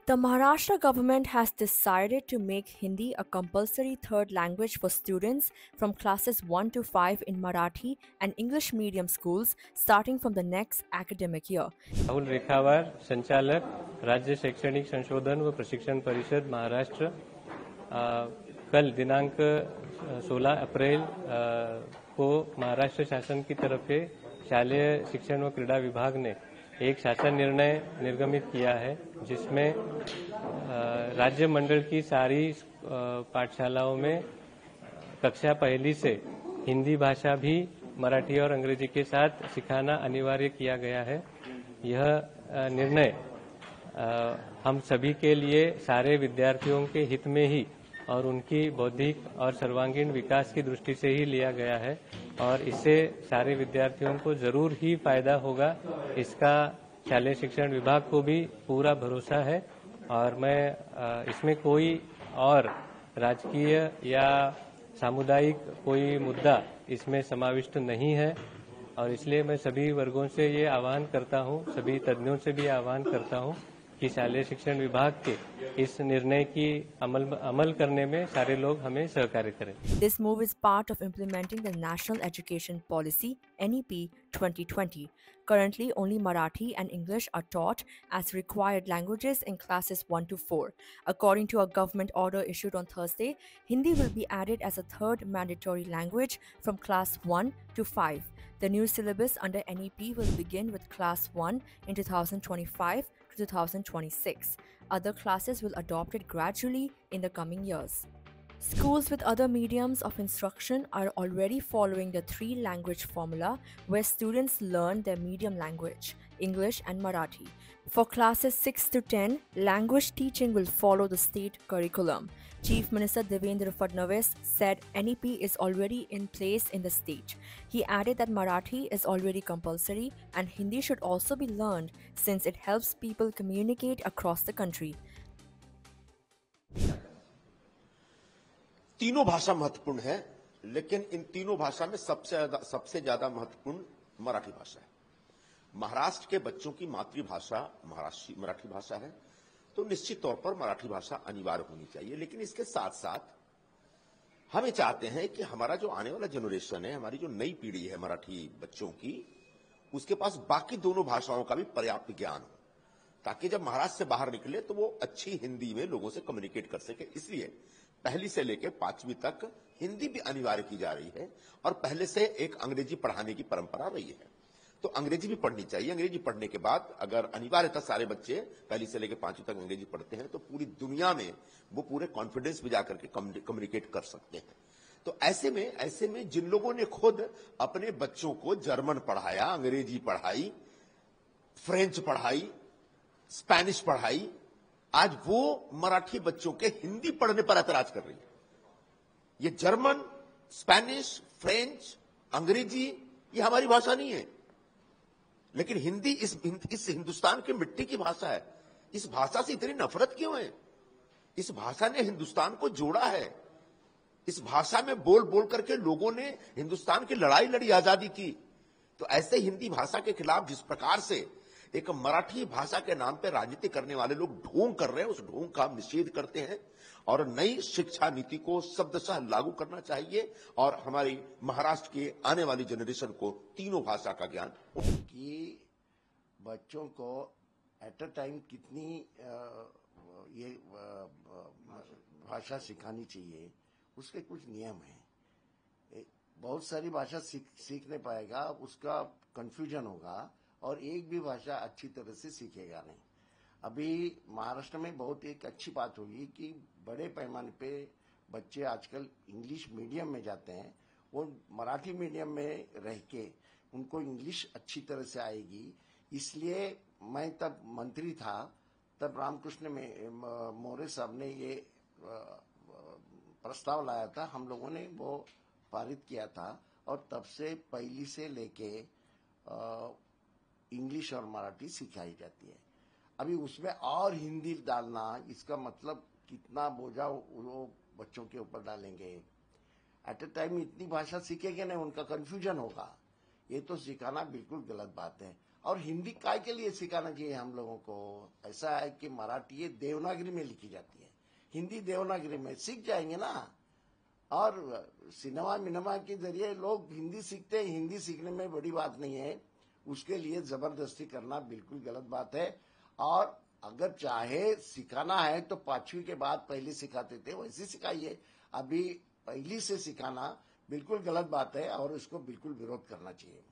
The Maharashtra government has decided to make Hindi a compulsory third language for students from classes 1 to 5 in Marathi and English medium schools starting from the next academic year. Rahul Rekhawar, संचालक, राज्य शैक्षणिक संशोधन व प्रशिक्षण परिषद महाराष्ट्र। कल दिनांक 16 अप्रैल को महाराष्ट्र शासन की तरफ से शालेय शिक्षण व क्रीड़ा विभाग ने एक शासन निर्णय निर्गमित किया है, जिसमें राज्य मंडल की सारी पाठशालाओं में कक्षा पहली से हिंदी भाषा भी मराठी और अंग्रेजी के साथ सिखाना अनिवार्य किया गया है। यह निर्णय हम सभी के लिए सारे विद्यार्थियों के हित में ही और उनकी बौद्धिक और सर्वांगीण विकास की दृष्टि से ही लिया गया है और इससे सारे विद्यार्थियों को जरूर ही फायदा होगा। इसका शालेय शिक्षण विभाग को भी पूरा भरोसा है और मैं इसमें कोई और राजकीय या सामुदायिक कोई मुद्दा इसमें समाविष्ट नहीं है और इसलिए मैं सभी वर्गों से ये आह्वान करता हूँ, सभी तज्ञों से भी आह्वान करता हूँ कि शालेय शिक्षण विभाग के इस निर्णय की अमल करने में सारे लोग हमें सहकार्य करें। This move is part of implementing the National Education Policy NEP 2020. Currently, only Marathi and English are taught as required languages in classes 1 to 4. According to a government order issued on Thursday, Hindi will be added as a third mandatory language from class 1 to 5. The new syllabus under NEP will begin with class 1 in 2025 to 2026. Other classes will adopt it gradually in the coming years. Schools with other mediums of instruction are already following the three-language formula where students learn their medium language, English and Marathi. For classes 6 to 10, language teaching will follow the state curriculum. Chief Minister Devendra Fadnavis said NEP is already in place in the state. He added that Marathi is already compulsory and Hindi should also be learned since it helps people communicate across the country. तीनों भाषा महत्वपूर्ण है, लेकिन इन तीनों भाषा में सबसे ज्यादा महत्वपूर्ण मराठी भाषा है। महाराष्ट्र के बच्चों की मातृभाषा मराठी भाषा है, तो निश्चित तौर पर मराठी भाषा अनिवार्य होनी चाहिए। लेकिन इसके साथ साथ हम ये चाहते हैं कि हमारा जो आने वाला जनरेशन है, हमारी जो नई पीढ़ी है मराठी बच्चों की, उसके पास बाकी दोनों भाषाओं का भी पर्याप्त ज्ञान हो, ताकि जब महाराष्ट्र से बाहर निकले तो वो अच्छी हिंदी में लोगों से कम्युनिकेट कर सके। इसलिए पहली से लेकर 5वीं तक हिंदी भी अनिवार्य की जा रही है और पहले से एक अंग्रेजी पढ़ाने की परंपरा रही है, तो अंग्रेजी भी पढ़नी चाहिए। अंग्रेजी पढ़ने के बाद अगर अनिवार्यतः सारे बच्चे पहली से लेकर 5वीं तक अंग्रेजी पढ़ते हैं तो पूरी दुनिया में वो पूरे कॉन्फिडेंस में जाकर के कम्युनिकेट कर सकते हैं। तो ऐसे में जिन लोगों ने खुद अपने बच्चों को जर्मन पढ़ाया, अंग्रेजी पढ़ाई, फ्रेंच पढ़ाई, स्पेनिश पढ़ाई, आज वो मराठी बच्चों के हिंदी पढ़ने पर ऐतराज कर रही है। ये जर्मन, स्पेनिश, फ्रेंच, अंग्रेजी ये हमारी भाषा नहीं है, लेकिन हिंदी इस हिंदुस्तान की मिट्टी की भाषा है। इस भाषा से इतनी नफरत क्यों है? इस भाषा ने हिंदुस्तान को जोड़ा है। इस भाषा में बोल बोल करके लोगों ने हिंदुस्तान की लड़ाई लड़ी, आजादी की। तो ऐसे हिंदी भाषा के खिलाफ जिस प्रकार से एक मराठी भाषा के नाम पे राजनीति करने वाले लोग ढोंग कर रहे हैं, उस ढोंग का हम निषेध करते हैं और नई शिक्षा नीति को शब्दशः लागू करना चाहिए और हमारी महाराष्ट्र की आने वाली जनरेशन को तीनों भाषा का ज्ञान कि बच्चों को एट अ टाइम कितनी ये भाषा सिखानी चाहिए, उसके कुछ नियम हैं। बहुत सारी भाषा सीख नहीं पाएगा, उसका कंफ्यूजन होगा और एक भी भाषा अच्छी तरह से सीखेगा नहीं। अभी महाराष्ट्र में बहुत एक अच्छी बात हुई कि बड़े पैमाने पे बच्चे आजकल इंग्लिश मीडियम में जाते हैं, वो मराठी मीडियम में रह के उनको इंग्लिश अच्छी तरह से आएगी। इसलिए मैं तब मंत्री था, तब रामकृष्ण मौर्य साहब ने ये प्रस्ताव लाया था, हम लोगों ने वो पारित किया था और तब से पहली से लेके इंग्लिश और मराठी सिखाई जाती है। अभी उसमें और हिंदी डालना, इसका मतलब कितना बोझा वो बच्चों के ऊपर डालेंगे। एट अ टाइम इतनी भाषा सीखेंगे नहीं, उनका कंफ्यूजन होगा। ये तो सिखाना बिल्कुल गलत बात है और हिंदी काय के लिए सिखाना चाहिए हम लोगों को? ऐसा है कि मराठी ये देवनागरी में लिखी जाती है, हिंदी देवनागरी में सीख जाएंगे ना। और सिनेमा मिनेमा के जरिए लोग हिंदी सीखते हैं, हिंदी सीखने में बड़ी बात नहीं है। उसके लिए जबरदस्ती करना बिल्कुल गलत बात है। और अगर चाहे सिखाना है तो 5वीं के बाद पहले सिखाते थे, वैसे सिखाइए। अभी पहली से सिखाना बिल्कुल गलत बात है और इसको बिल्कुल विरोध करना चाहिए।